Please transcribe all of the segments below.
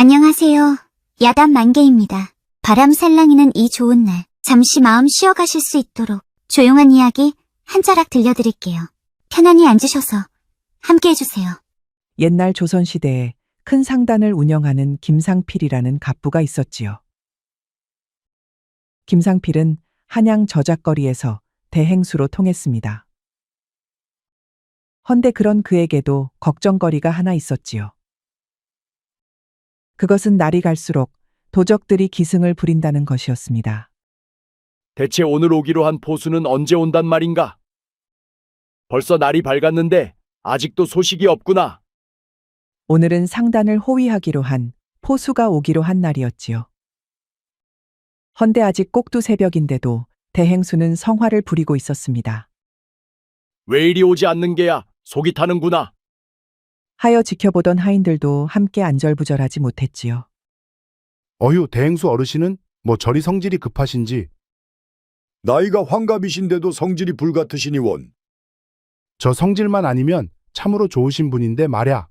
안녕하세요. 야단 만개입니다. 바람 살랑이는 이 좋은 날, 잠시 마음 쉬어가실 수 있도록 조용한 이야기 한 자락 들려드릴게요. 편안히 앉으셔서 함께 해주세요. 옛날 조선시대에 큰 상단을 운영하는 김상필이라는 갑부가 있었지요. 김상필은 한양 저작거리에서 대행수로 통했습니다. 헌데 그런 그에게도 걱정거리가 하나 있었지요. 그것은 날이 갈수록 도적들이 기승을 부린다는 것이었습니다. 대체 오늘 오기로 한 포수는 언제 온단 말인가? 벌써 날이 밝았는데 아직도 소식이 없구나. 오늘은 상단을 호위하기로 한 포수가 오기로 한 날이었지요. 헌데 아직 꼭두 새벽인데도 대행수는 성화를 부리고 있었습니다. 왜 이리 오지 않는 게야? 속이 타는구나. 하여 지켜보던 하인들도 함께 안절부절하지 못했지요. 어휴, 대행수 어르신은 뭐 저리 성질이 급하신지. 나이가 환갑이신데도 성질이 불같으시니 원. 저 성질만 아니면 참으로 좋으신 분인데 말야.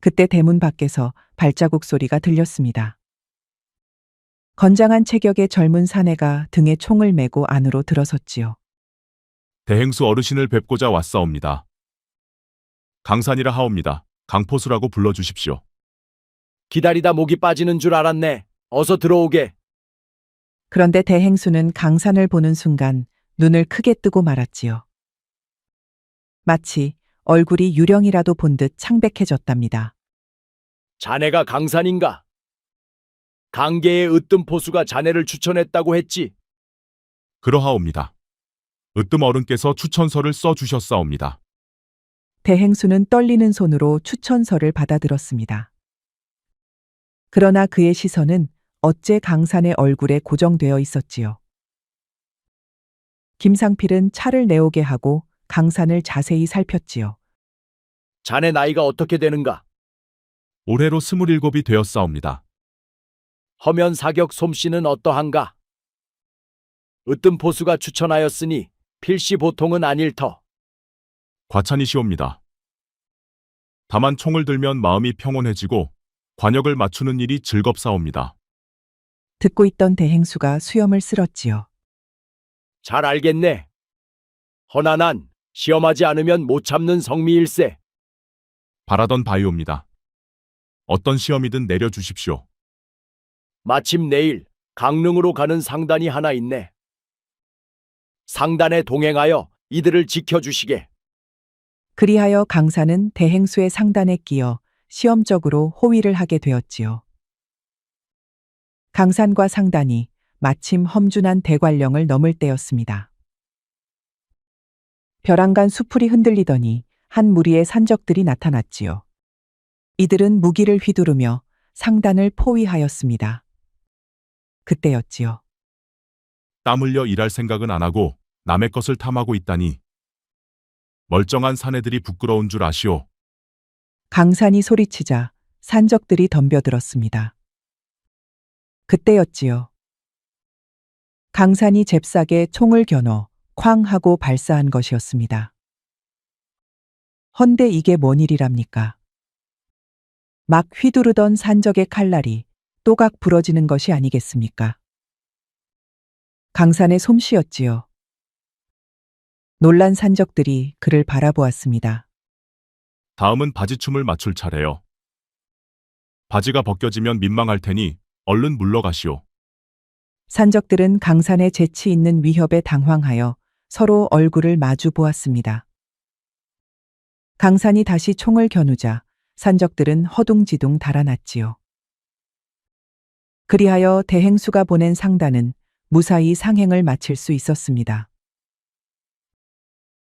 그때 대문 밖에서 발자국 소리가 들렸습니다. 건장한 체격의 젊은 사내가 등에 총을 메고 안으로 들어섰지요. 대행수 어르신을 뵙고자 왔사옵니다. 강산이라 하옵니다. 강포수라고 불러주십시오. 기다리다 목이 빠지는 줄 알았네. 어서 들어오게. 그런데 대행수는 강산을 보는 순간 눈을 크게 뜨고 말았지요. 마치 얼굴이 유령이라도 본 듯 창백해졌답니다. 자네가 강산인가? 강계의 으뜸 포수가 자네를 추천했다고 했지. 그러하옵니다. 으뜸 어른께서 추천서를 써주셨사옵니다. 대행수는 떨리는 손으로 추천서를 받아들었습니다. 그러나 그의 시선은 어째 강산의 얼굴에 고정되어 있었지요. 김상필은 차를 내오게 하고 강산을 자세히 살폈지요. 자네 나이가 어떻게 되는가? 올해로 27이 되었사옵니다. 허면 사격 솜씨는 어떠한가? 으뜸 포수가 추천하였으니 필시 보통은 아닐 터. 과찬이시옵니다. 다만 총을 들면 마음이 평온해지고 관역을 맞추는 일이 즐겁사옵니다. 듣고 있던 대행수가 수염을 쓸었지요. 잘 알겠네. 허나 난 시험하지 않으면 못 참는 성미일세. 바라던 바이옵니다. 어떤 시험이든 내려주십시오. 마침 내일 강릉으로 가는 상단이 하나 있네. 상단에 동행하여 이들을 지켜주시게. 그리하여 강산은 대행수의 상단에 끼어 시험적으로 호위를 하게 되었지요. 강산과 상단이 마침 험준한 대관령을 넘을 때였습니다. 벼랑간 수풀이 흔들리더니 한 무리의 산적들이 나타났지요. 이들은 무기를 휘두르며 상단을 포위하였습니다. 그때였지요. 땀 흘려 일할 생각은 안 하고 남의 것을 탐하고 있다니. 멀쩡한 사내들이 부끄러운 줄 아시오. 강산이 소리치자 산적들이 덤벼들었습니다. 그때였지요. 강산이 잽싸게 총을 겨눠 쾅 하고 발사한 것이었습니다. 헌데 이게 뭔 일이랍니까? 막 휘두르던 산적의 칼날이 또각 부러지는 것이 아니겠습니까? 강산의 솜씨였지요. 놀란 산적들이 그를 바라보았습니다. 다음은 바지춤을 맞출 차례요. 바지가 벗겨지면 민망할 테니 얼른 물러가시오. 산적들은 강산의 재치 있는 위협에 당황하여 서로 얼굴을 마주 보았습니다. 강산이 다시 총을 겨누자 산적들은 허둥지둥 달아났지요. 그리하여 대행수가 보낸 상단은 무사히 상행을 마칠 수 있었습니다.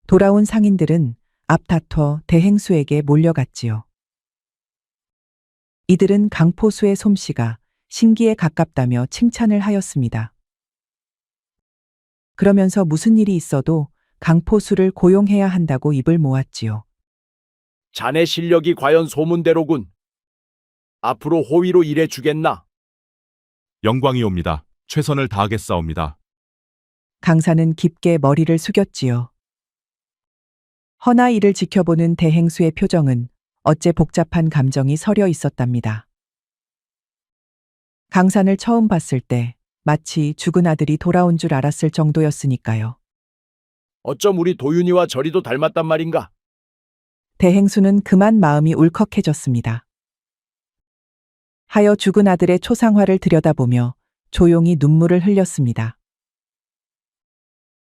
돌아온 상인들은 앞다퉈 대행수에게 몰려갔지요. 이들은 강포수의 솜씨가 신기에 가깝다며 칭찬을 하였습니다. 그러면서 무슨 일이 있어도 강포수를 고용해야 한다고 입을 모았지요. 자네 실력이 과연 소문대로군. 앞으로 호위로 일해 주겠나? 영광이옵니다. 최선을 다하겠사옵니다. 강산은 깊게 머리를 숙였지요. 허나 이를 지켜보는 대행수의 표정은 어째 복잡한 감정이 서려 있었답니다. 강산을 처음 봤을 때 마치 죽은 아들이 돌아온 줄 알았을 정도였으니까요. 어쩜 우리 도윤이와 저리도 닮았단 말인가? 대행수는 그만 마음이 울컥해졌습니다. 하여 죽은 아들의 초상화를 들여다보며 조용히 눈물을 흘렸습니다.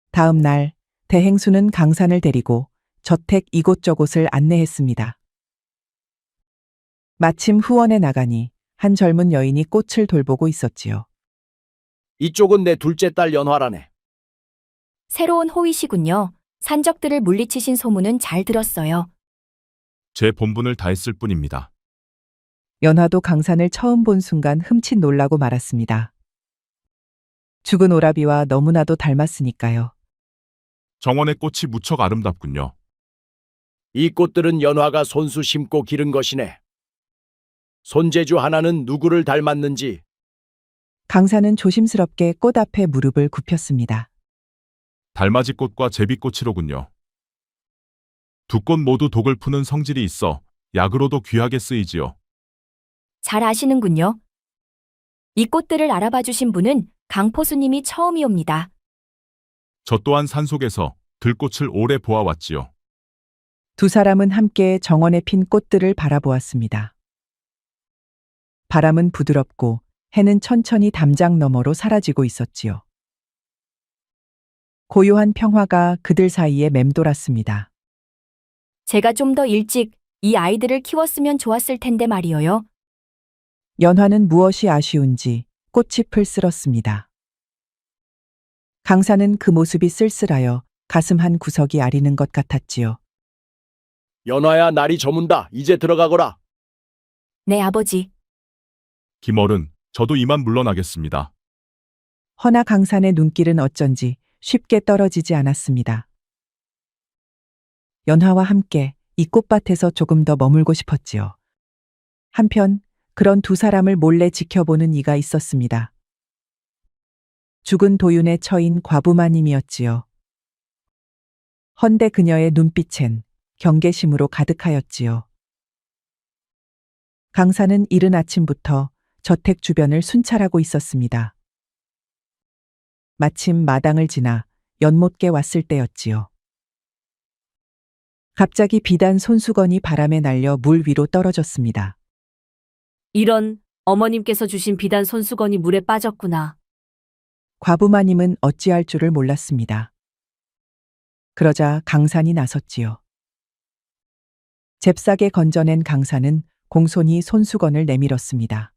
다음 날 대행수는 강산을 데리고 저택 이곳저곳을 안내했습니다. 마침 후원에 나가니 한 젊은 여인이 꽃을 돌보고 있었지요. 이쪽은 내 둘째 딸 연화라네. 새로운 호위시군요. 산적들을 물리치신 소문은 잘 들었어요. 제 본분을 다했을 뿐입니다. 연화도 강산을 처음 본 순간 흠칫 놀라고 말았습니다. 죽은 오라비와 너무나도 닮았으니까요. 정원의 꽃이 무척 아름답군요. 이 꽃들은 연화가 손수 심고 기른 것이네. 손재주 하나는 누구를 닮았는지. 강산은 조심스럽게 꽃 앞에 무릎을 굽혔습니다. 달맞이 꽃과 제비꽃이로군요. 두 꽃 모두 독을 푸는 성질이 있어 약으로도 귀하게 쓰이지요. 잘 아시는군요. 이 꽃들을 알아봐 주신 분은 강포수님이 처음이옵니다. 저 또한 산속에서 들꽃을 오래 보아왔지요. 두 사람은 함께 정원에 핀 꽃들을 바라보았습니다. 바람은 부드럽고 해는 천천히 담장 너머로 사라지고 있었지요. 고요한 평화가 그들 사이에 맴돌았습니다. 제가 좀 더 일찍 이 아이들을 키웠으면 좋았을 텐데 말이어요. 연화는 무엇이 아쉬운지 꽃잎을 쓸었습니다. 강산은 그 모습이 쓸쓸하여 가슴 한 구석이 아리는 것 같았지요. 연화야, 날이 저문다. 이제 들어가거라. 네, 아버지. 김어른, 저도 이만 물러나겠습니다. 허나 강산의 눈길은 어쩐지 쉽게 떨어지지 않았습니다. 연화와 함께 이 꽃밭에서 조금 더 머물고 싶었지요. 한편 그런 두 사람을 몰래 지켜보는 이가 있었습니다. 죽은 도윤의 처인 과부마님이었지요. 헌데 그녀의 눈빛엔 경계심으로 가득하였지요. 강산은 이른 아침부터 저택 주변을 순찰하고 있었습니다. 마침 마당을 지나 연못께 왔을 때였지요. 갑자기 비단 손수건이 바람에 날려 물 위로 떨어졌습니다. 이런, 어머님께서 주신 비단 손수건이 물에 빠졌구나. 과부마님은 어찌할 줄을 몰랐습니다. 그러자 강산이 나섰지요. 잽싸게 건져낸 강산은 공손히 손수건을 내밀었습니다.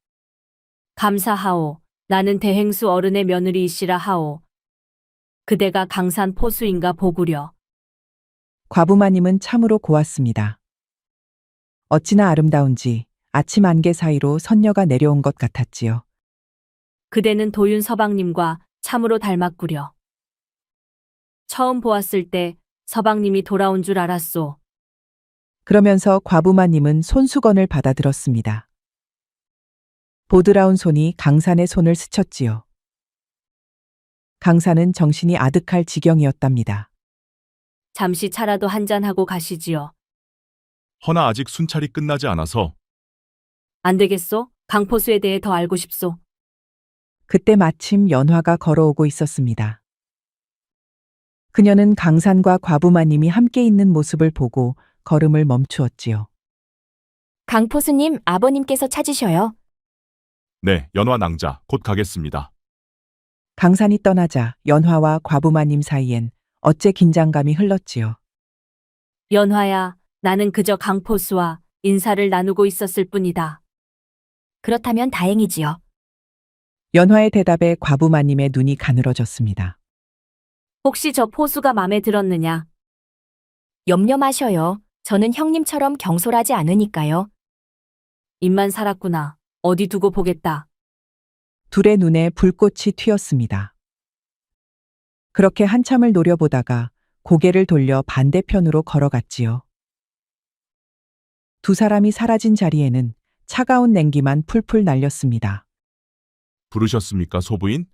감사하오. 나는 대행수 어른의 며느리이시라 하오. 그대가 강산 포수인가 보구려. 과부마님은 참으로 고왔습니다. 어찌나 아름다운지 아침 안개 사이로 선녀가 내려온 것 같았지요. 그대는 도윤 서방님과 참으로 닮았구려. 처음 보았을 때 서방님이 돌아온 줄 알았소. 그러면서 과부마님은 손수건을 받아들었습니다. 보드라운 손이 강산의 손을 스쳤지요. 강산은 정신이 아득할 지경이었답니다. 잠시 차라도 한잔하고 가시지요. 허나 아직 순찰이 끝나지 않아서 안 되겠소? 강포수에 대해 더 알고 싶소. 그때 마침 연화가 걸어오고 있었습니다. 그녀는 강산과 과부마님이 함께 있는 모습을 보고 걸음을 멈추었지요. 강포수님, 아버님께서 찾으셔요. 네, 연화 낭자, 곧 가겠습니다. 강산이 떠나자 연화와 과부마님 사이엔 어째 긴장감이 흘렀지요. 연화야, 나는 그저 강포수와 인사를 나누고 있었을 뿐이다. 그렇다면 다행이지요. 연화의 대답에 과부마님의 눈이 가늘어졌습니다. 혹시 저 포수가 마음에 들었느냐? 염려 마셔요. 저는 형님처럼 경솔하지 않으니까요. 입만 살았구나. 어디 두고 보겠다. 둘의 눈에 불꽃이 튀었습니다. 그렇게 한참을 노려보다가 고개를 돌려 반대편으로 걸어갔지요. 두 사람이 사라진 자리에는 차가운 냉기만 풀풀 날렸습니다. 부르셨습니까, 소부인?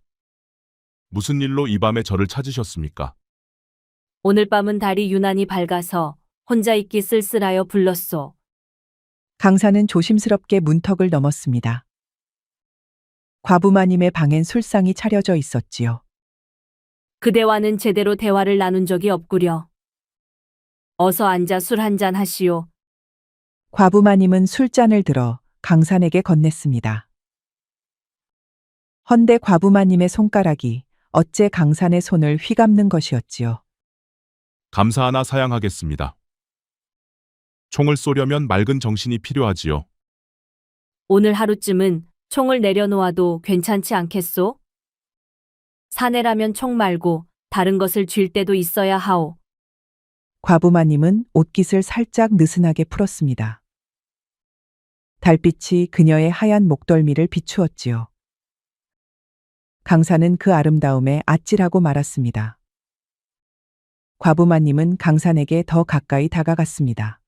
무슨 일로 이 밤에 저를 찾으셨습니까? 오늘 밤은 달이 유난히 밝아서 혼자 있기 쓸쓸하여 불렀소. 강산은 조심스럽게 문턱을 넘었습니다. 과부마님의 방엔 술상이 차려져 있었지요. 그대와는 제대로 대화를 나눈 적이 없구려. 어서 앉아 술 한잔 하시오. 과부마님은 술잔을 들어 강산에게 건넸습니다. 헌데 과부마님의 손가락이 어째 강산의 손을 휘감는 것이었지요. 감사 하나 사양하겠습니다. 총을 쏘려면 맑은 정신이 필요하지요. 오늘 하루쯤은 총을 내려놓아도 괜찮지 않겠소? 사내라면 총 말고 다른 것을 쥘 때도 있어야 하오. 과부마님은 옷깃을 살짝 느슨하게 풀었습니다. 달빛이 그녀의 하얀 목덜미를 비추었지요. 강산은 그 아름다움에 아찔하고 말았습니다. 과부마님은 강산에게 더 가까이 다가갔습니다.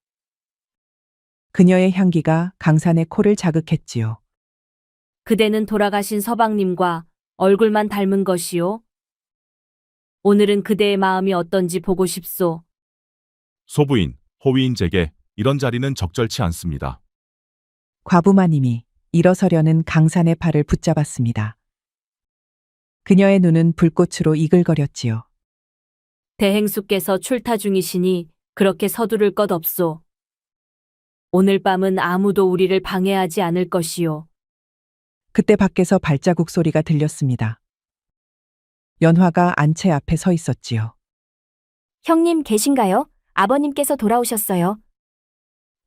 그녀의 향기가 강산의 코를 자극했지요. 그대는 돌아가신 서방님과 얼굴만 닮은 것이오. 오늘은 그대의 마음이 어떤지 보고 싶소. 소부인, 호위인 제게 이런 자리는 적절치 않습니다. 과부마님이 일어서려는 강산의 팔을 붙잡았습니다. 그녀의 눈은 불꽃으로 이글거렸지요. 대행수께서 출타 중이시니 그렇게 서두를 것 없소. 오늘 밤은 아무도 우리를 방해하지 않을 것이오. 그때 밖에서 발자국 소리가 들렸습니다. 연화가 안채 앞에 서 있었지요. 형님 계신가요? 아버님께서 돌아오셨어요.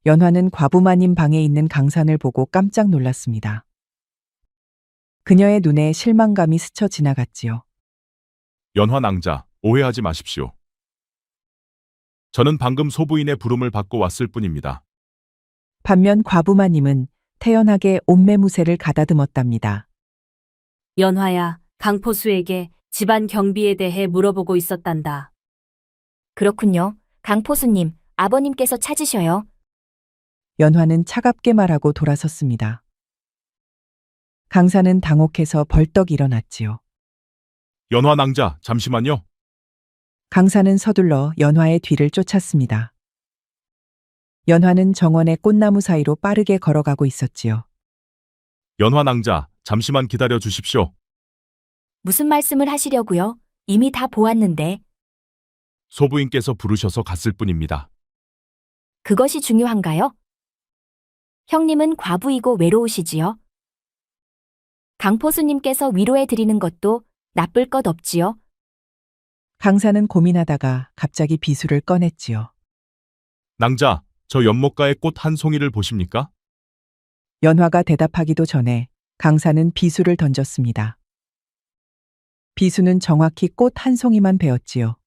연화는 과부마님 방에 있는 강산을 보고 깜짝 놀랐습니다. 그녀의 눈에 실망감이 스쳐 지나갔지요. 연화 낭자, 오해하지 마십시오. 저는 방금 소부인의 부름을 받고 왔을 뿐입니다. 반면 과부마님은 태연하게 옷매무새를 가다듬었답니다. 연화야, 강포수에게 집안 경비에 대해 물어보고 있었단다. 그렇군요. 강포수님, 아버님께서 찾으셔요. 연화는 차갑게 말하고 돌아섰습니다. 강산은 당혹해서 벌떡 일어났지요. 연화 낭자, 잠시만요. 강산은 서둘러 연화의 뒤를 쫓았습니다. 연화는 정원의 꽃나무 사이로 빠르게 걸어가고 있었지요. 연화 낭자, 잠시만 기다려 주십시오. 무슨 말씀을 하시려고요? 이미 다 보았는데. 소부인께서 부르셔서 갔을 뿐입니다. 그것이 중요한가요? 형님은 과부이고 외로우시지요? 강포수님께서 위로해 드리는 것도 나쁠 것 없지요? 강산은 고민하다가 갑자기 비수를 꺼냈지요. 낭자, 저 연못가의 꽃 한 송이를 보십니까? 연화가 대답하기도 전에 강산은 비수를 던졌습니다. 비수는 정확히 꽃 한 송이만 베었지요.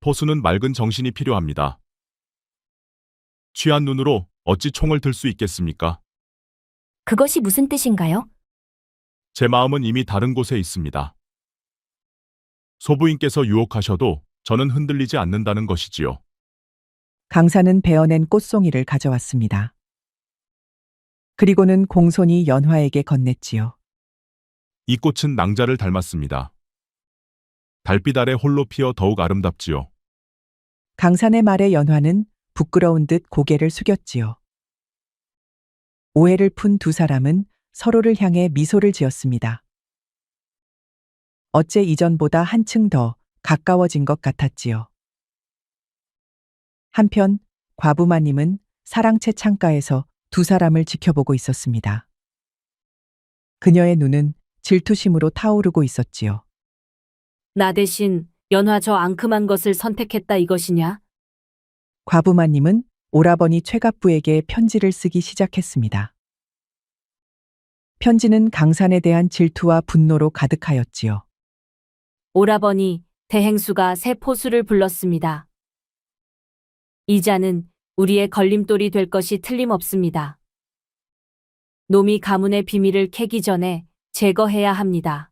포수는 맑은 정신이 필요합니다. 취한 눈으로 어찌 총을 들 수 있겠습니까? 그것이 무슨 뜻인가요? 제 마음은 이미 다른 곳에 있습니다. 소부인께서 유혹하셔도 저는 흔들리지 않는다는 것이지요. 강산은 베어낸 꽃송이를 가져왔습니다. 그리고는 공손히 연화에게 건넸지요. 이 꽃은 낭자를 닮았습니다. 달빛 아래 홀로 피어 더욱 아름답지요. 강산의 말에 연화는 부끄러운 듯 고개를 숙였지요. 오해를 푼 두 사람은 서로를 향해 미소를 지었습니다. 어째 이전보다 한층 더 가까워진 것 같았지요. 한편 과부마님은 사랑채 창가에서 두 사람을 지켜보고 있었습니다. 그녀의 눈은 질투심으로 타오르고 있었지요. 나 대신 연화 저 앙큼한 것을 선택했다 이것이냐? 과부마님은 오라버니 최갑부에게 편지를 쓰기 시작했습니다. 편지는 강산에 대한 질투와 분노로 가득하였지요. 오라버니, 대행수가 새 포수를 불렀습니다. 이 자는 우리의 걸림돌이 될 것이 틀림없습니다. 놈이 가문의 비밀을 캐기 전에 제거해야 합니다.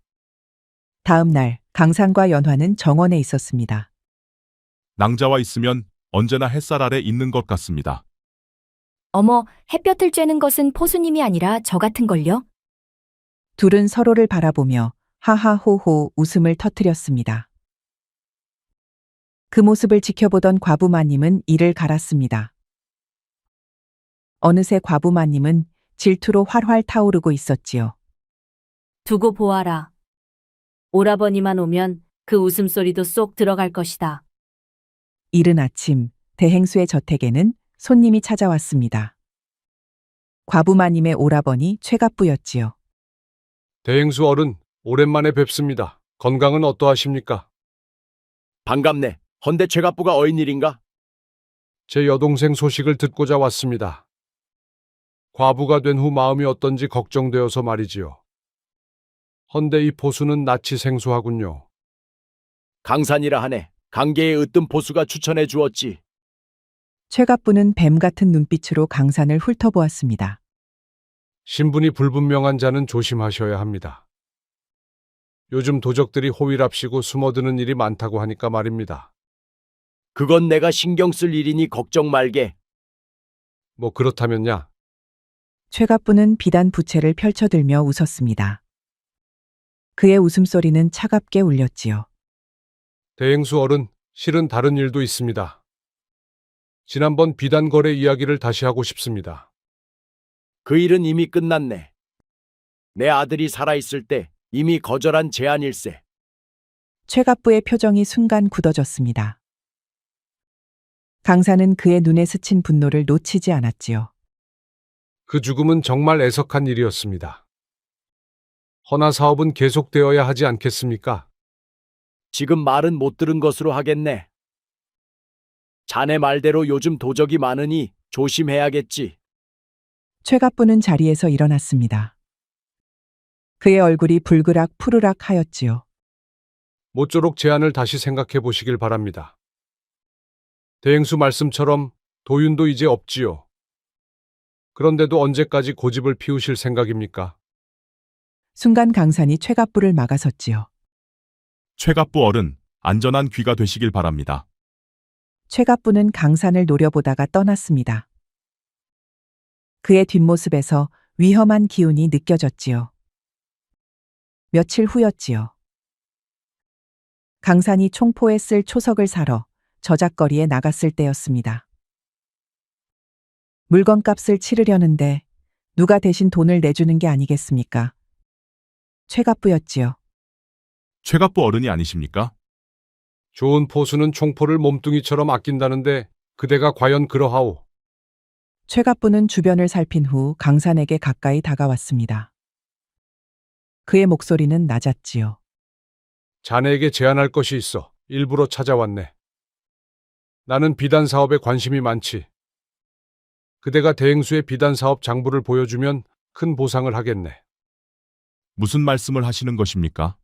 다음 날 강산과 연화는 정원에 있었습니다. 낭자와 있으면 언제나 햇살 아래 있는 것 같습니다. 어머, 햇볕을 쬐는 것은 포수님이 아니라 저 같은걸요? 둘은 서로를 바라보며 하하호호 웃음을 터뜨렸습니다. 그 모습을 지켜보던 과부마님은 이를 갈았습니다. 어느새 과부마님은 질투로 활활 타오르고 있었지요. 두고 보아라. 오라버니만 오면 그 웃음소리도 쏙 들어갈 것이다. 이른 아침 대행수의 저택에는 손님이 찾아왔습니다. 과부마님의 오라버니 최갑부였지요. 대행수 어른, 오랜만에 뵙습니다. 건강은 어떠하십니까? 반갑네. 헌데 최갑부가 어인일인가? 제 여동생 소식을 듣고자 왔습니다. 과부가 된 후 마음이 어떤지 걱정되어서 말이지요. 헌데 이 포수는 낯이 생소하군요. 강산이라 하네. 강계의 으뜸 포수가 추천해 주었지. 최갑부는 뱀 같은 눈빛으로 강산을 훑어보았습니다. 신분이 불분명한 자는 조심하셔야 합니다. 요즘 도적들이 호위랍시고 숨어드는 일이 많다고 하니까 말입니다. 그건 내가 신경 쓸 일이니 걱정 말게. 뭐 그렇다면야. 최갑부는 비단 부채를 펼쳐들며 웃었습니다. 그의 웃음소리는 차갑게 울렸지요. 대행수 어른, 실은 다른 일도 있습니다. 지난번 비단 거래 이야기를 다시 하고 싶습니다. 그 일은 이미 끝났네. 내 아들이 살아있을 때 이미 거절한 제안일세. 최갑부의 표정이 순간 굳어졌습니다. 강산은 그의 눈에 스친 분노를 놓치지 않았지요. 그 죽음은 정말 애석한 일이었습니다. 허나 사업은 계속되어야 하지 않겠습니까? 지금 말은 못 들은 것으로 하겠네. 자네 말대로 요즘 도적이 많으니 조심해야겠지. 최갑부는 자리에서 일어났습니다. 그의 얼굴이 불그락 푸르락 하였지요. 모쪼록 제안을 다시 생각해 보시길 바랍니다. 대행수 말씀처럼 도윤도 이제 없지요. 그런데도 언제까지 고집을 피우실 생각입니까? 순간 강산이 최갑부를 막아섰지요. 최갑부 어른, 안전한 귀가 되시길 바랍니다. 최갑부는 강산을 노려보다가 떠났습니다. 그의 뒷모습에서 위험한 기운이 느껴졌지요. 며칠 후였지요. 강산이 총포에 쓸 초석을 사러 저작거리에 나갔을 때였습니다. 물건값을 치르려는데 누가 대신 돈을 내주는 게 아니겠습니까? 최갑부였지요. 최갑부 어른이 아니십니까? 좋은 포수는 총포를 몸뚱이처럼 아낀다는데 그대가 과연 그러하오? 최갑부는 주변을 살핀 후 강산에게 가까이 다가왔습니다. 그의 목소리는 낮았지요. 자네에게 제안할 것이 있어 일부러 찾아왔네. 나는 비단 사업에 관심이 많지. 그대가 대행수의 비단 사업 장부를 보여주면 큰 보상을 하겠네. 무슨 말씀을 하시는 것입니까?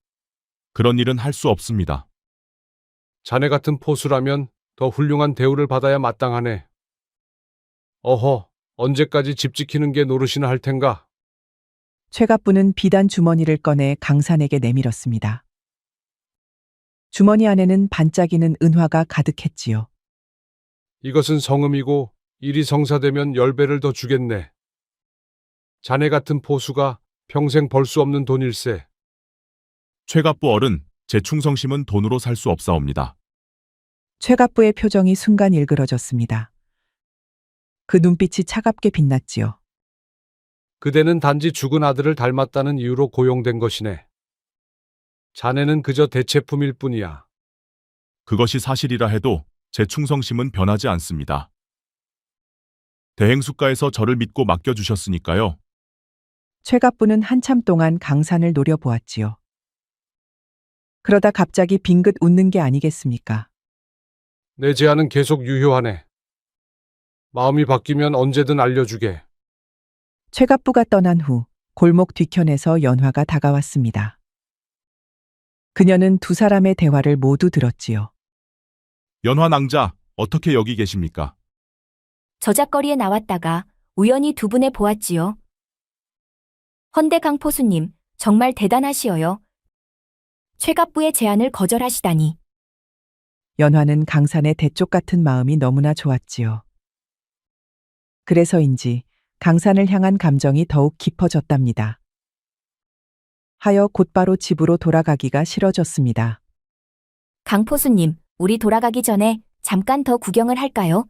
그런 일은 할 수 없습니다. 자네 같은 포수라면 더 훌륭한 대우를 받아야 마땅하네. 어허, 언제까지 집 지키는 게 노릇이나 할 텐가? 최갑부는 비단 주머니를 꺼내 강산에게 내밀었습니다. 주머니 안에는 반짝이는 은화가 가득했지요. 이것은 성음이고 일이 성사되면 10배를 더 주겠네. 자네 같은 포수가 평생 벌 수 없는 돈일세. 최갑부 어른, 제 충성심은 돈으로 살 수 없사옵니다. 최갑부의 표정이 순간 일그러졌습니다. 그 눈빛이 차갑게 빛났지요. 그대는 단지 죽은 아들을 닮았다는 이유로 고용된 것이네. 자네는 그저 대체품일 뿐이야. 그것이 사실이라 해도 제 충성심은 변하지 않습니다. 대행수가에서 저를 믿고 맡겨주셨으니까요. 최갑부는 한참 동안 강산을 노려보았지요. 그러다 갑자기 빙긋 웃는 게 아니겠습니까? 내 제안은 계속 유효하네. 마음이 바뀌면 언제든 알려주게. 최갑부가 떠난 후 골목 뒤편에서 연화가 다가왔습니다. 그녀는 두 사람의 대화를 모두 들었지요. 연화 낭자, 어떻게 여기 계십니까? 저작거리에 나왔다가 우연히 두 분을 보았지요. 헌데 강포수님, 정말 대단하시어요. 최갑부의 제안을 거절하시다니. 연화는 강산의 대쪽 같은 마음이 너무나 좋았지요. 그래서인지 강산을 향한 감정이 더욱 깊어졌답니다. 하여 곧바로 집으로 돌아가기가 싫어졌습니다. 강포수님, 우리 돌아가기 전에 잠깐 더 구경을 할까요?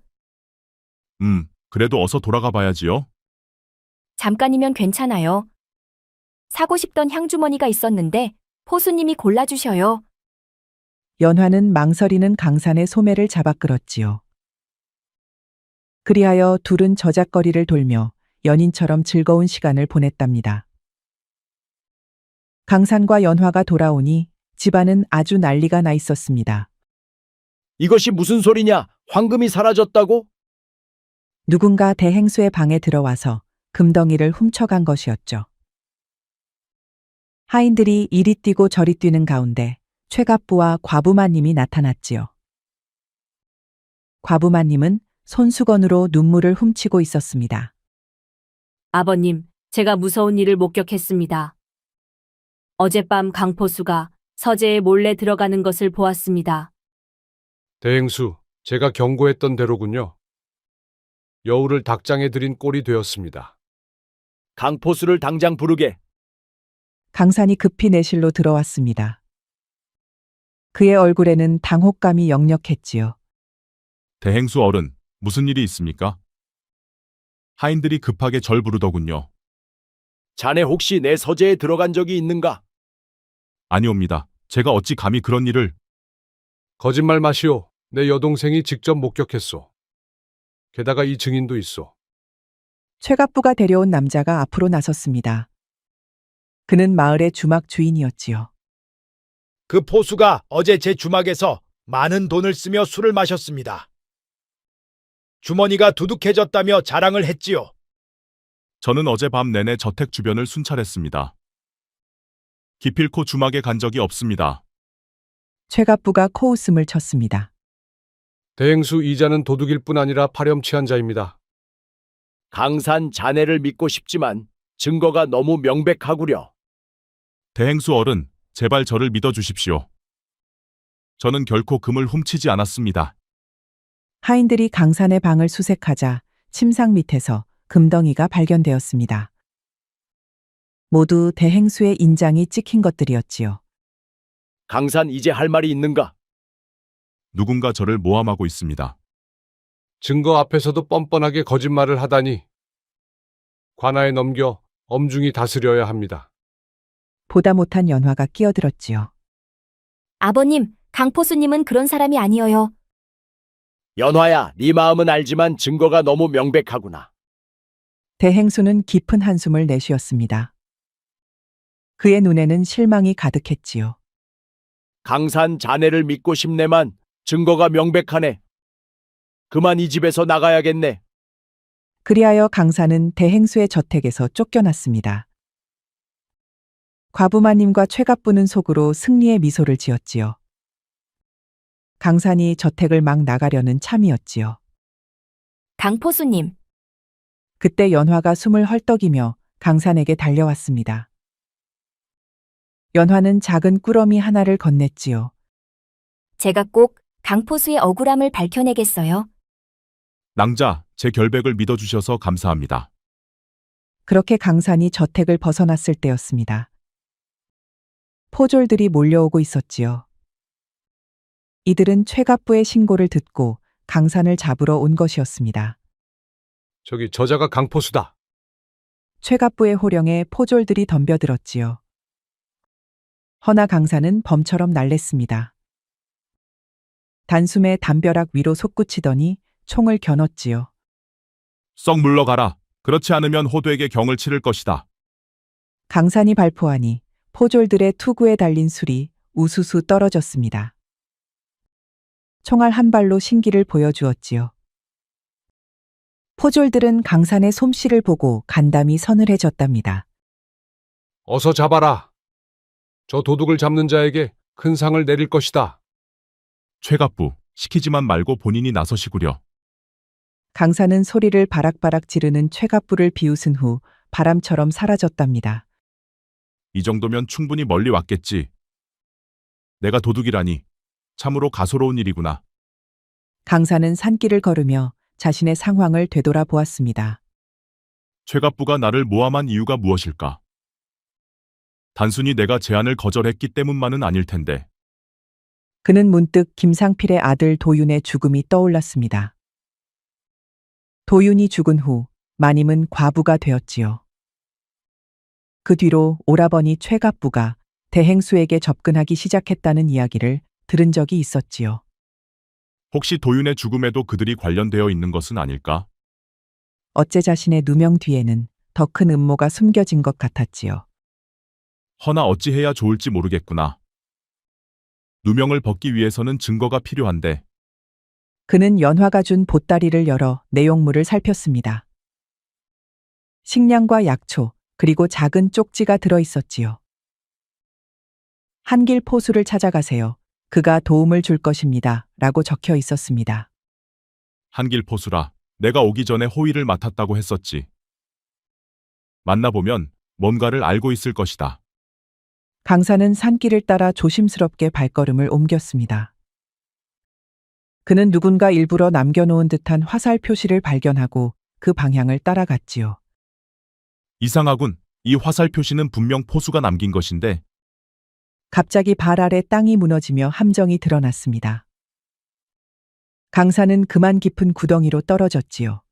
그래도 어서 돌아가 봐야지요. 잠깐이면 괜찮아요. 사고 싶던 향주머니가 있었는데 포수님이 골라주셔요. 연화는 망설이는 강산의 소매를 잡아 끌었지요. 그리하여 둘은 저작거리를 돌며 연인처럼 즐거운 시간을 보냈답니다. 강산과 연화가 돌아오니 집안은 아주 난리가 나 있었습니다. 이것이 무슨 소리냐? 황금이 사라졌다고? 누군가 대행수의 방에 들어와서 금덩이를 훔쳐간 것이었죠. 하인들이 이리 뛰고 저리 뛰는 가운데 최갑부와 과부마님이 나타났지요. 과부마님은 손수건으로 눈물을 훔치고 있었습니다. 아버님, 제가 무서운 일을 목격했습니다. 어젯밤 강포수가 서재에 몰래 들어가는 것을 보았습니다. 대행수, 제가 경고했던 대로군요. 여우를 닭장에 들인 꼴이 되었습니다. 강포수를 당장 부르게. 강산이 급히 내실로 들어왔습니다. 그의 얼굴에는 당혹감이 역력했지요. 대행수 어른, 무슨 일이 있습니까? 하인들이 급하게 절 부르더군요. 자네 혹시 내 서재에 들어간 적이 있는가? 아니옵니다. 제가 어찌 감히 그런 일을... 거짓말 마시오. 내 여동생이 직접 목격했소. 게다가 이 증인도 있소. 최갑부가 데려온 남자가 앞으로 나섰습니다. 그는 마을의 주막 주인이었지요. 그 포수가 어제 제 주막에서 많은 돈을 쓰며 술을 마셨습니다. 주머니가 두둑해졌다며 자랑을 했지요. 저는 어젯밤 내내 저택 주변을 순찰했습니다. 기필코 주막에 간 적이 없습니다. 최갑부가 코웃음을 쳤습니다. 대행수 이자는 도둑일 뿐 아니라 파렴치한 자입니다. 강산 자네를 믿고 싶지만 증거가 너무 명백하구려. 대행수 어른, 제발 저를 믿어주십시오. 저는 결코 금을 훔치지 않았습니다. 하인들이 강산의 방을 수색하자 침상 밑에서 금덩이가 발견되었습니다. 모두 대행수의 인장이 찍힌 것들이었지요. 강산 이제 할 말이 있는가? 누군가 저를 모함하고 있습니다. 증거 앞에서도 뻔뻔하게 거짓말을 하다니. 관아에 넘겨 엄중히 다스려야 합니다. 보다 못한 연화가 끼어들었지요. 아버님, 강포수님은 그런 사람이 아니어요. 연화야, 네 마음은 알지만 증거가 너무 명백하구나. 대행수는 깊은 한숨을 내쉬었습니다. 그의 눈에는 실망이 가득했지요. 강산 자네를 믿고 싶네만 증거가 명백하네. 그만 이 집에서 나가야겠네. 그리하여 강산은 대행수의 저택에서 쫓겨났습니다. 과부마님과 최갑부는 속으로 승리의 미소를 지었지요. 강산이 저택을 막 나가려는 참이었지요. 강포수님, 그때 연화가 숨을 헐떡이며 강산에게 달려왔습니다. 연화는 작은 꾸러미 하나를 건넸지요. 제가 꼭 강포수의 억울함을 밝혀내겠어요. 낭자, 제 결백을 믿어주셔서 감사합니다. 그렇게 강산이 저택을 벗어났을 때였습니다. 포졸들이 몰려오고 있었지요. 이들은 최갑부의 신고를 듣고 강산을 잡으러 온 것이었습니다. 저기 저자가 강포수다. 최갑부의 호령에 포졸들이 덤벼들었지요. 허나 강산은 범처럼 날랬습니다. 단숨에 담벼락 위로 솟구치더니 총을 겨눴지요. 썩 물러가라. 그렇지 않으면 호되에게 경을 치를 것이다. 강산이 발포하니 포졸들의 투구에 달린 술이 우수수 떨어졌습니다. 총알 한 발로 신기를 보여주었지요. 포졸들은 강산의 솜씨를 보고 간담이 서늘해졌답니다. 어서 잡아라. 저 도둑을 잡는 자에게 큰 상을 내릴 것이다. 최갑부, 시키지만 말고 본인이 나서시구려. 강산은 소리를 바락바락 지르는 최갑부를 비웃은 후 바람처럼 사라졌답니다. 이 정도면 충분히 멀리 왔겠지. 내가 도둑이라니 참으로 가소로운 일이구나. 강산은 산길을 걸으며 자신의 상황을 되돌아보았습니다. 최갑부가 나를 모함한 이유가 무엇일까? 단순히 내가 제안을 거절했기 때문만은 아닐 텐데. 그는 문득 김상필의 아들 도윤의 죽음이 떠올랐습니다. 도윤이 죽은 후 마님은 과부가 되었지요. 그 뒤로 오라버니 최갑부가 대행수에게 접근하기 시작했다는 이야기를 들은 적이 있었지요. 혹시 도윤의 죽음에도 그들이 관련되어 있는 것은 아닐까? 어째 자신의 누명 뒤에는 더 큰 음모가 숨겨진 것 같았지요. 허나 어찌해야 좋을지 모르겠구나. 누명을 벗기 위해서는 증거가 필요한데 그는 연화가 준 보따리를 열어 내용물을 살폈습니다. 식량과 약초, 그리고 작은 쪽지가 들어 있었지요. 한길 포수를 찾아가세요. 그가 도움을 줄 것입니다. 라고 적혀 있었습니다. 한길 포수라. 내가 오기 전에 호위를 맡았다고 했었지. 만나보면 뭔가를 알고 있을 것이다. 강사는 산길을 따라 조심스럽게 발걸음을 옮겼습니다. 그는 누군가 일부러 남겨놓은 듯한 화살 표시를 발견하고 그 방향을 따라갔지요. 이상하군. 이 화살 표시는 분명 포수가 남긴 것인데 갑자기 발 아래 땅이 무너지며 함정이 드러났습니다. 강사는 그만 깊은 구덩이로 떨어졌지요.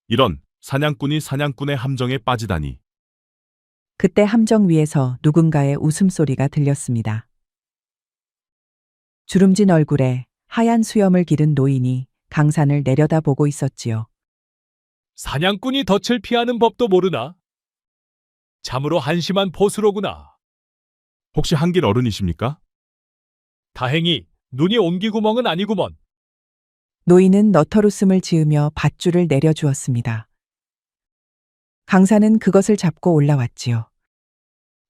이런 사냥꾼이 사냥꾼의 함정에 빠지다니. 그때 함정 위에서 누군가의 웃음소리가 들렸습니다. 주름진 얼굴에 하얀 수염을 기른 노인이 강산을 내려다보고 있었지요. 사냥꾼이 덫을 피하는 법도 모르나? 참으로 한심한 포수로구나. 혹시 한길 어른이십니까? 다행히 눈이 옹기구멍은 아니구먼. 노인은 너털웃음을 지으며 밧줄을 내려주었습니다. 강사는 그것을 잡고 올라왔지요.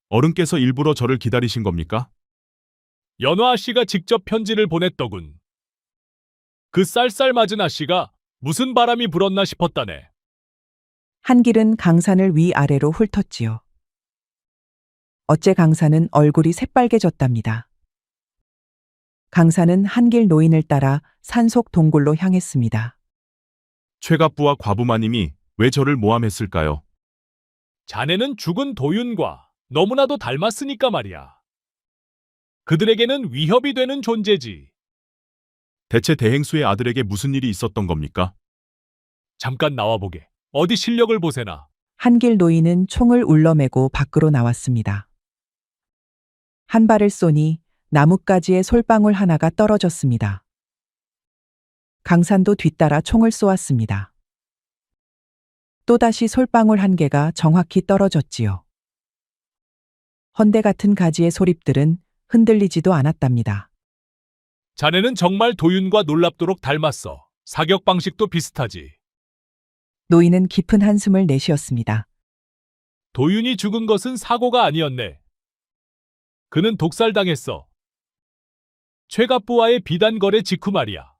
어른께서 일부러 저를 기다리신 겁니까? 연화 씨가 직접 편지를 보냈더군. 그 쌀쌀맞은 아씨가 무슨 바람이 불었나 싶었다네. 한길은 강산을 위아래로 훑었지요. 어째 강산은 얼굴이 새빨개졌답니다. 강산은 한길 노인을 따라 산속 동굴로 향했습니다. 최갑부와 과부마님이 왜 저를 모함했을까요? 자네는 죽은 도윤과 너무나도 닮았으니까 말이야. 그들에게는 위협이 되는 존재지. 대체 대행수의 아들에게 무슨 일이 있었던 겁니까? 잠깐 나와보게. 어디 실력을 보세나. 한길 노인은 총을 울러매고 밖으로 나왔습니다. 한 발을 쏘니 나뭇가지에 솔방울 하나가 떨어졌습니다. 강산도 뒤따라 총을 쏘았습니다. 또다시 솔방울 한 개가 정확히 떨어졌지요. 헌대 같은 가지의 소립들은 흔들리지도 않았답니다. 자네는 정말 도윤과 놀랍도록 닮았어. 사격 방식도 비슷하지. 노인은 깊은 한숨을 내쉬었습니다. 도윤이 죽은 것은 사고가 아니었네. 그는 독살당했어. 최갑부와의 비단 거래 직후 말이야.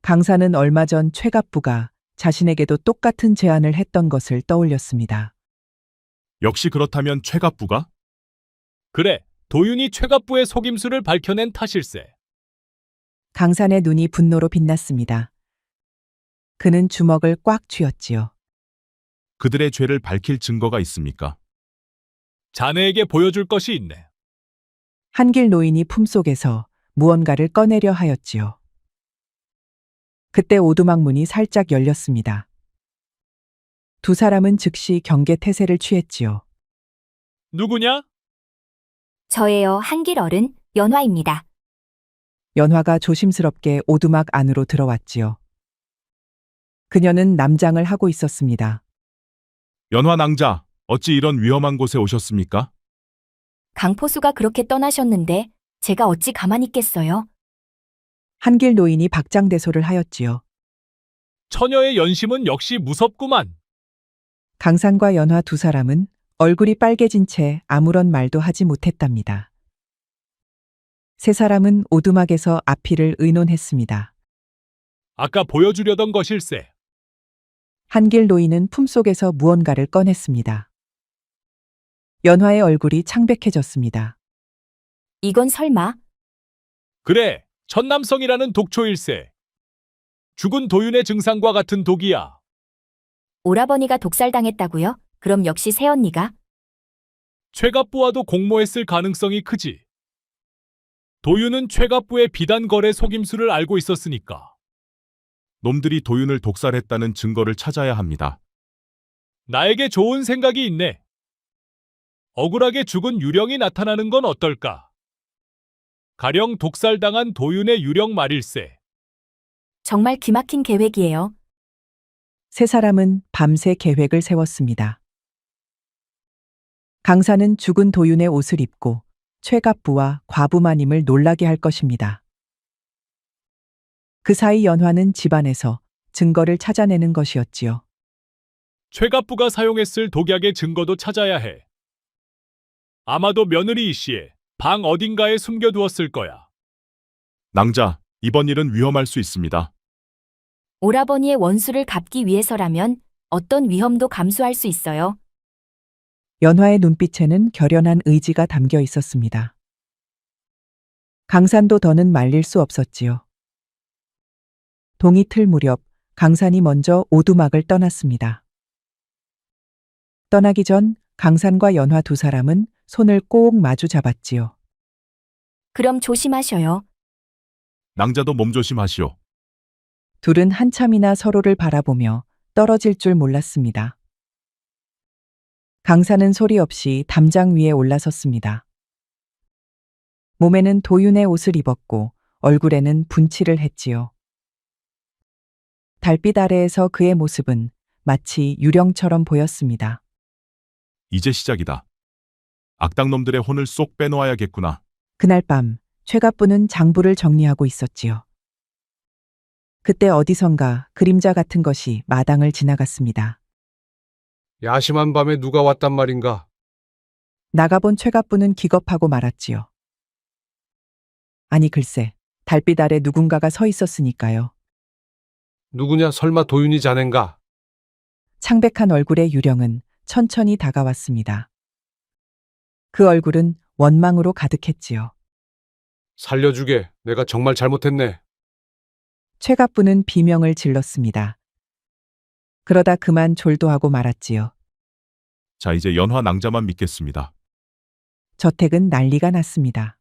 강사는 얼마 전 최갑부가 자신에게도 똑같은 제안을 했던 것을 떠올렸습니다. 역시 그렇다면 최갑부가? 그래, 도윤이 최갑부의 속임수를 밝혀낸 탓일세. 강산의 눈이 분노로 빛났습니다. 그는 주먹을 꽉 쥐었지요. 그들의 죄를 밝힐 증거가 있습니까? 자네에게 보여줄 것이 있네. 한길 노인이 품속에서 무언가를 꺼내려 하였지요. 그때 오두막 문이 살짝 열렸습니다. 두 사람은 즉시 경계 태세를 취했지요. 누구냐? 저예요, 한길 어른, 연화입니다. 연화가 조심스럽게 오두막 안으로 들어왔지요. 그녀는 남장을 하고 있었습니다. 연화 낭자, 어찌 이런 위험한 곳에 오셨습니까? 강포수가 그렇게 떠나셨는데 제가 어찌 가만히 있겠어요? 한길 노인이 박장대소를 하였지요. 처녀의 연심은 역시 무섭구만. 강산과 연화 두 사람은 얼굴이 빨개진 채 아무런 말도 하지 못했답니다. 세 사람은 오두막에서 앞이를 의논했습니다. 아까 보여주려던 것일세. 한길 노인은 품속에서 무언가를 꺼냈습니다. 연화의 얼굴이 창백해졌습니다. 이건 설마 그래, 천남성이라는 독초일세. 죽은 도윤의 증상과 같은 독이야. 오라버니가 독살당했다고요? 그럼 역시 새언니가? 최갑부와도 공모했을 가능성이 크지. 도윤은 최갑부의 비단 거래 속임수를 알고 있었으니까. 놈들이 도윤을 독살했다는 증거를 찾아야 합니다. 나에게 좋은 생각이 있네. 억울하게 죽은 유령이 나타나는 건 어떨까? 가령 독살당한 도윤의 유령 말일세. 정말 기막힌 계획이에요. 세 사람은 밤새 계획을 세웠습니다. 강사는 죽은 도윤의 옷을 입고 최갑부와 과부마님을 놀라게 할 것입니다. 그 사이 연화는 집안에서 증거를 찾아내는 것이었지요. 최갑부가 사용했을 독약의 증거도 찾아야 해. 아마도 며느리 이 씨의 방 어딘가에 숨겨두었을 거야. 낭자, 이번 일은 위험할 수 있습니다. 오라버니의 원수를 갚기 위해서라면 어떤 위험도 감수할 수 있어요. 연화의 눈빛에는 결연한 의지가 담겨 있었습니다. 강산도 더는 말릴 수 없었지요. 동이틀 무렵 강산이 먼저 오두막을 떠났습니다. 떠나기 전 강산과 연화 두 사람은 손을 꼭 마주 잡았지요. 그럼 조심하셔요. 낭자도 몸조심하시오. 둘은 한참이나 서로를 바라보며 떨어질 줄 몰랐습니다. 강산은 소리 없이 담장 위에 올라섰습니다. 몸에는 도윤의 옷을 입었고 얼굴에는 분칠을 했지요. 달빛 아래에서 그의 모습은 마치 유령처럼 보였습니다. 이제 시작이다. 악당놈들의 혼을 쏙 빼놓아야겠구나. 그날 밤 최갑부는 장부를 정리하고 있었지요. 그때 어디선가 그림자 같은 것이 마당을 지나갔습니다. 야심한 밤에 누가 왔단 말인가? 나가본 최갑부는 기겁하고 말았지요. 아니 글쎄, 달빛 아래 누군가가 서 있었으니까요. 누구냐? 설마 도윤이 자넨가? 창백한 얼굴의 유령은 천천히 다가왔습니다. 그 얼굴은 원망으로 가득했지요. 살려주게. 내가 정말 잘못했네. 최갑부는 비명을 질렀습니다. 그러다 그만 졸도하고 말았지요. 자, 이제 연화 낭자만 믿겠습니다. 저택은 난리가 났습니다.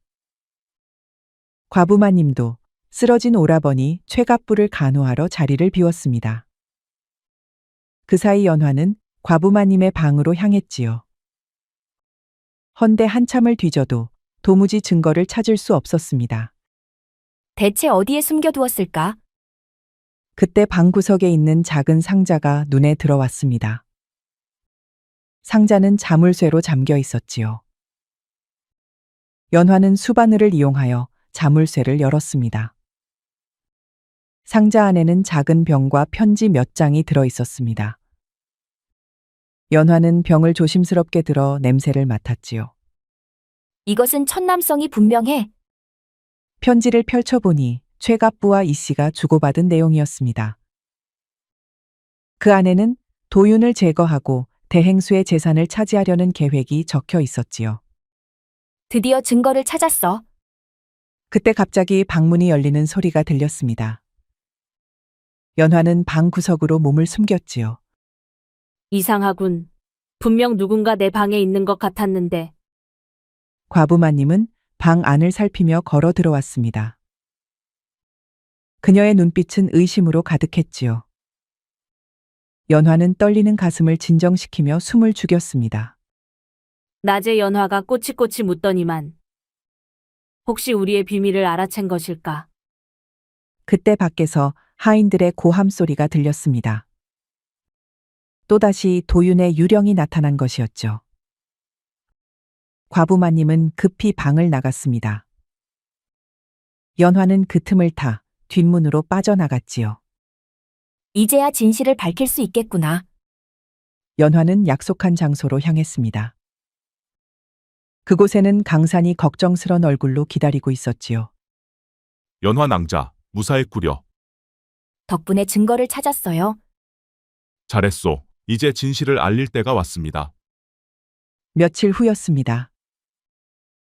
과부마님도 쓰러진 오라버니 최갑부를 간호하러 자리를 비웠습니다. 그 사이 연화는 과부마님의 방으로 향했지요. 헌데 한참을 뒤져도 도무지 증거를 찾을 수 없었습니다. 대체 어디에 숨겨두었을까? 그때 방구석에 있는 작은 상자가 눈에 들어왔습니다. 상자는 자물쇠로 잠겨 있었지요. 연화는 수바늘을 이용하여 자물쇠를 열었습니다. 상자 안에는 작은 병과 편지 몇 장이 들어 있었습니다. 연화는 병을 조심스럽게 들어 냄새를 맡았지요. 이것은 천남성이 분명해. 편지를 펼쳐보니 최갑부와 이 씨가 주고받은 내용이었습니다. 그 안에는 도윤을 제거하고 대행수의 재산을 차지하려는 계획이 적혀 있었지요. 드디어 증거를 찾았어. 그때 갑자기 방문이 열리는 소리가 들렸습니다. 연화는 방 구석으로 몸을 숨겼지요. 이상하군. 분명 누군가 내 방에 있는 것 같았는데. 과부마님은 방 안을 살피며 걸어 들어왔습니다. 그녀의 눈빛은 의심으로 가득했지요. 연화는 떨리는 가슴을 진정시키며 숨을 죽였습니다. 낮에 연화가 꼬치꼬치 묻더니만. 혹시 우리의 비밀을 알아챈 것일까? 그때 밖에서 하인들의 고함 소리가 들렸습니다. 또다시 도윤의 유령이 나타난 것이었죠. 과부마님은 급히 방을 나갔습니다. 연화는 그 틈을 타 뒷문으로 빠져나갔지요. 이제야 진실을 밝힐 수 있겠구나. 연화는 약속한 장소로 향했습니다. 그곳에는 강산이 걱정스런 얼굴로 기다리고 있었지요. 연화 낭자, 무사했구려. 덕분에 증거를 찾았어요. 잘했소. 이제 진실을 알릴 때가 왔습니다. 며칠 후였습니다.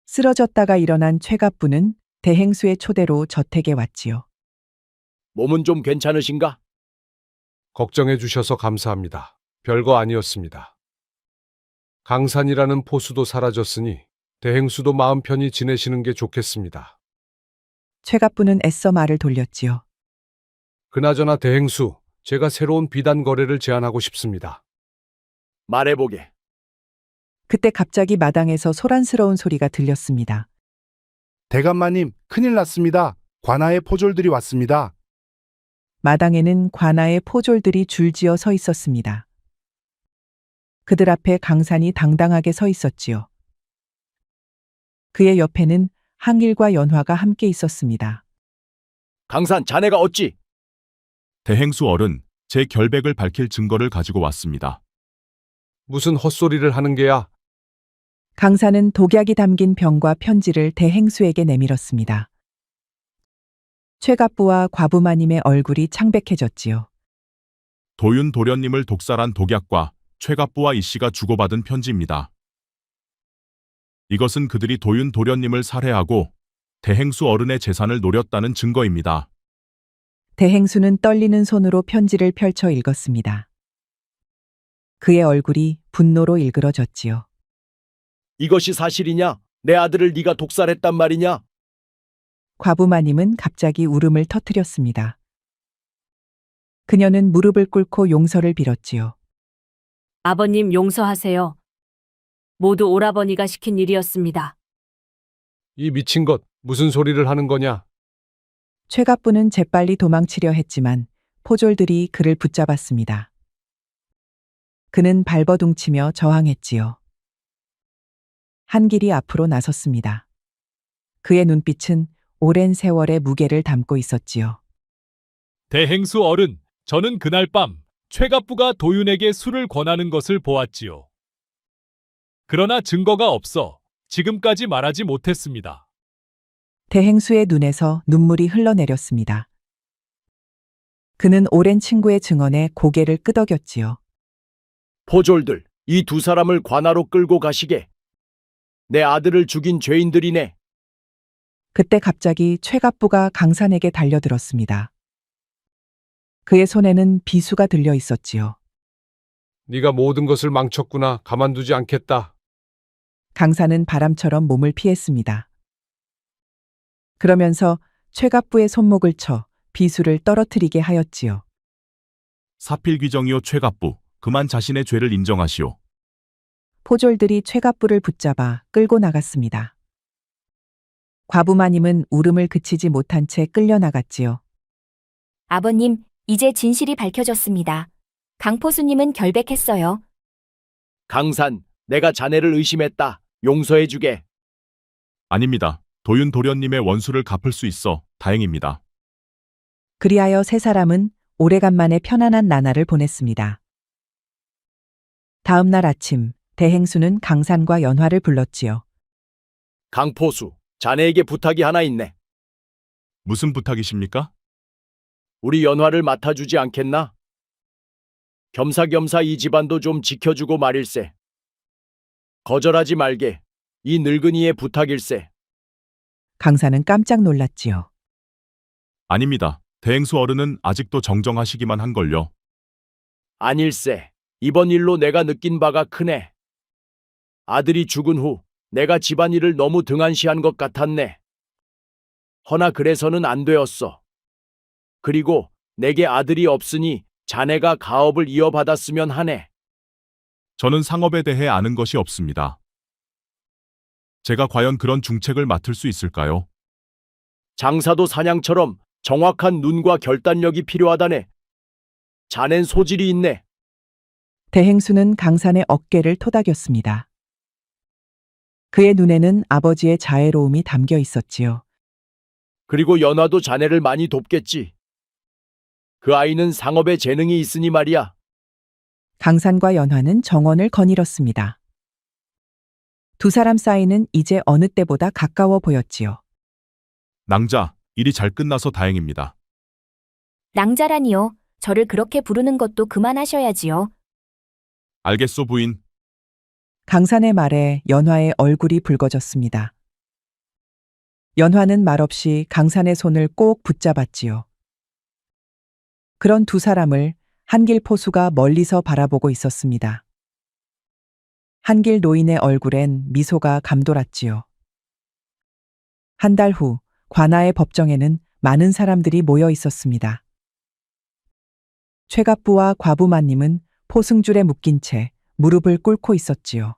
쓰러졌다가 일어난 최갑부는 대행수의 초대로 저택에 왔지요. 몸은 좀 괜찮으신가? 걱정해 주셔서 감사합니다. 별거 아니었습니다. 강산이라는 포수도 사라졌으니 대행수도 마음 편히 지내시는 게 좋겠습니다. 최갑부는 애써 말을 돌렸지요. 그나저나 대행수, 제가 새로운 비단 거래를 제안하고 싶습니다. 말해보게. 그때 갑자기 마당에서 소란스러운 소리가 들렸습니다. 대감마님, 큰일 났습니다. 관아의 포졸들이 왔습니다. 마당에는 관아의 포졸들이 줄지어 서 있었습니다. 그들 앞에 강산이 당당하게 서 있었지요. 그의 옆에는 한길과 연화가 함께 있었습니다. 강산, 자네가 어찌? 대행수 어른, 제 결백을 밝힐 증거를 가지고 왔습니다. 무슨 헛소리를 하는 게야? 강산은 독약이 담긴 병과 편지를 대행수에게 내밀었습니다. 최갑부와 과부마님의 얼굴이 창백해졌지요. 도윤 도련님을 독살한 독약과 최갑부와 이씨가 주고받은 편지입니다. 이것은 그들이 도윤 도련님을 살해하고 대행수 어른의 재산을 노렸다는 증거입니다. 대행수는 떨리는 손으로 편지를 펼쳐 읽었습니다. 그의 얼굴이 분노로 일그러졌지요. 이것이 사실이냐? 내 아들을 네가 독살했단 말이냐? 과부마님은 갑자기 울음을 터뜨렸습니다. 그녀는 무릎을 꿇고 용서를 빌었지요. 아버님 용서하세요. 모두 오라버니가 시킨 일이었습니다. 이 미친 것, 무슨 소리를 하는 거냐? 최갑부는 재빨리 도망치려 했지만 포졸들이 그를 붙잡았습니다. 그는 발버둥치며 저항했지요. 한길이 앞으로 나섰습니다. 그의 눈빛은 오랜 세월의 무게를 담고 있었지요. 대행수 어른, 저는 그날 밤 최갑부가 도윤에게 술을 권하는 것을 보았지요. 그러나 증거가 없어 지금까지 말하지 못했습니다. 대행수의 눈에서 눈물이 흘러내렸습니다. 그는 오랜 친구의 증언에 고개를 끄덕였지요. 포졸들, 이 두 사람을 관아로 끌고 가시게. 내 아들을 죽인 죄인들이네. 그때 갑자기 최갑부가 강산에게 달려들었습니다. 그의 손에는 비수가 들려 있었지요. 네가 모든 것을 망쳤구나. 가만두지 않겠다. 강산은 바람처럼 몸을 피했습니다. 그러면서 최갑부의 손목을 쳐 비수를 떨어뜨리게 하였지요. 사필귀정이요 최갑부, 그만 자신의 죄를 인정하시오. 포졸들이 최갑부를 붙잡아 끌고 나갔습니다. 과부마님은 울음을 그치지 못한 채 끌려나갔지요. 아버님, 이제 진실이 밝혀졌습니다. 강포수님은 결백했어요. 강산, 내가 자네를 의심했다. 용서해주게. 아닙니다. 도윤 도련님의 원수를 갚을 수 있어 다행입니다. 그리하여 세 사람은 오래간만에 편안한 나날을 보냈습니다. 다음 날 아침, 대행수는 강산과 연화를 불렀지요. 강포수, 자네에게 부탁이 하나 있네. 무슨 부탁이십니까? 우리 연화를 맡아주지 않겠나? 겸사겸사 이 집안도 좀 지켜주고 말일세. 거절하지 말게. 이 늙은이의 부탁일세. 강산은 깜짝 놀랐지요. 아닙니다. 대행수 어른은 아직도 정정하시기만 한걸요. 아닐세. 이번 일로 내가 느낀 바가 크네. 아들이 죽은 후 내가 집안일을 너무 등한시한 것 같았네. 허나 그래서는 안 되었어. 그리고 내게 아들이 없으니 자네가 가업을 이어받았으면 하네. 저는 상업에 대해 아는 것이 없습니다. 제가 과연 그런 중책을 맡을 수 있을까요? 장사도 사냥처럼 정확한 눈과 결단력이 필요하다네. 자넨 소질이 있네. 대행수는 강산의 어깨를 토닥였습니다. 그의 눈에는 아버지의 자애로움이 담겨 있었지요. 그리고 연화도 자네를 많이 돕겠지. 그 아이는 상업에 재능이 있으니 말이야. 강산과 연화는 정원을 거닐었습니다. 두 사람 사이는 이제 어느 때보다 가까워 보였지요. 낭자, 일이 잘 끝나서 다행입니다. 낭자라니요. 저를 그렇게 부르는 것도 그만하셔야지요. 알겠소 부인. 강산의 말에 연화의 얼굴이 붉어졌습니다. 연화는 말없이 강산의 손을 꼭 붙잡았지요. 그런 두 사람을 한길 포수가 멀리서 바라보고 있었습니다. 한길 노인의 얼굴엔 미소가 감돌았지요. 한 달 후 관아의 법정에는 많은 사람들이 모여 있었습니다. 최갑부와 과부마님은 포승줄에 묶인 채 무릎을 꿇고 있었지요.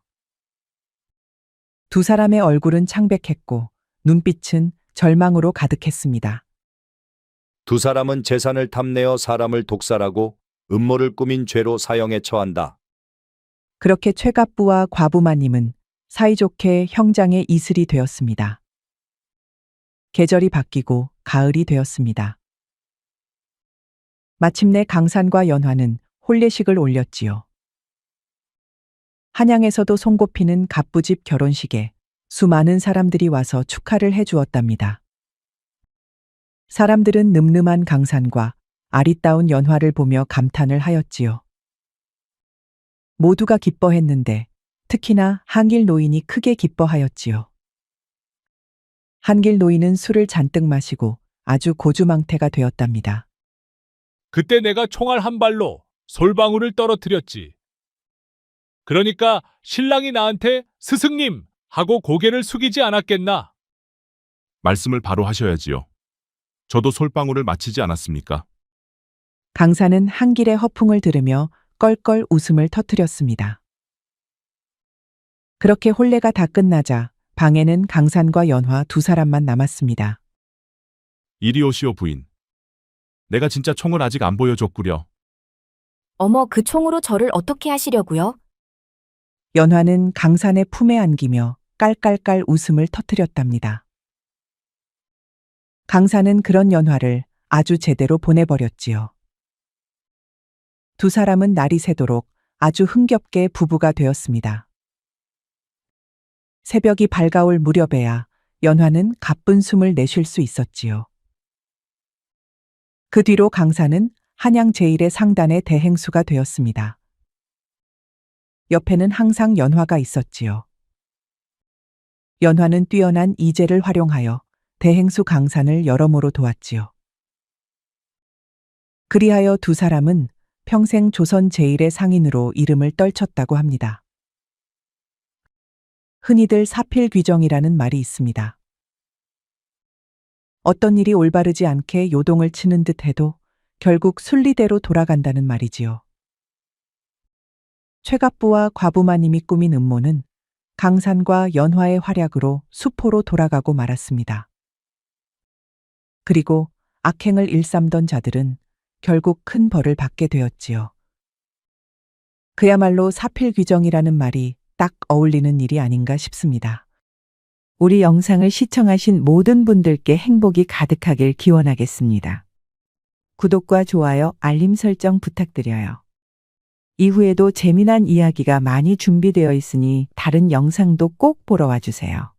두 사람의 얼굴은 창백했고 눈빛은 절망으로 가득했습니다. 두 사람은 재산을 탐내어 사람을 독살하고 음모를 꾸민 죄로 사형에 처한다. 그렇게 최갑부와 과부마님은 사이좋게 형장의 이슬이 되었습니다. 계절이 바뀌고 가을이 되었습니다. 마침내 강산과 연화는 혼례식을 올렸지요. 한양에서도 손꼽히는 갑부집 결혼식에 수많은 사람들이 와서 축하를 해주었답니다. 사람들은 늠름한 강산과 아리따운 연화를 보며 감탄을 하였지요. 모두가 기뻐했는데 특히나 한길 노인이 크게 기뻐하였지요. 한길 노인은 술을 잔뜩 마시고 아주 고주망태가 되었답니다. 그때 내가 총알 한 발로 솔방울을 떨어뜨렸지. 그러니까 신랑이 나한테 스승님 하고 고개를 숙이지 않았겠나? 말씀을 바로 하셔야지요. 저도 솔방울을 마치지 않았습니까? 강산은 한길의 허풍을 들으며 껄껄 웃음을 터뜨렸습니다. 그렇게 혼례가 다 끝나자 방에는 강산과 연화 두 사람만 남았습니다. 이리 오시오 부인. 내가 진짜 총을 아직 안 보여줬구려. 어머, 그 총으로 저를 어떻게 하시려고요? 연화는 강산의 품에 안기며 깔깔깔 웃음을 터뜨렸답니다. 강산은 그런 연화를 아주 제대로 보내버렸지요. 두 사람은 날이 새도록 아주 흥겹게 부부가 되었습니다. 새벽이 밝아올 무렵에야 연화는 가쁜 숨을 내쉴 수 있었지요. 그 뒤로 강산은 한양 제1의 상단의 대행수가 되었습니다. 옆에는 항상 연화가 있었지요. 연화는 뛰어난 이재를 활용하여 대행수 강산을 여러모로 도왔지요. 그리하여 두 사람은 평생 조선 제1의 상인으로 이름을 떨쳤다고 합니다. 흔히들 사필귀정이라는 말이 있습니다. 어떤 일이 올바르지 않게 요동을 치는 듯 해도 결국 순리대로 돌아간다는 말이지요. 최갑부와 과부마님이 꾸민 음모는 강산과 연화의 활약으로 수포로 돌아가고 말았습니다. 그리고 악행을 일삼던 자들은 결국 큰 벌을 받게 되었지요. 그야말로 사필귀정이라는 말이 딱 어울리는 일이 아닌가 싶습니다. 우리 영상을 시청하신 모든 분들께 행복이 가득하길 기원하겠습니다. 구독과 좋아요, 알림 설정 부탁드려요. 이후에도 재미난 이야기가 많이 준비되어 있으니 다른 영상도 꼭 보러 와주세요.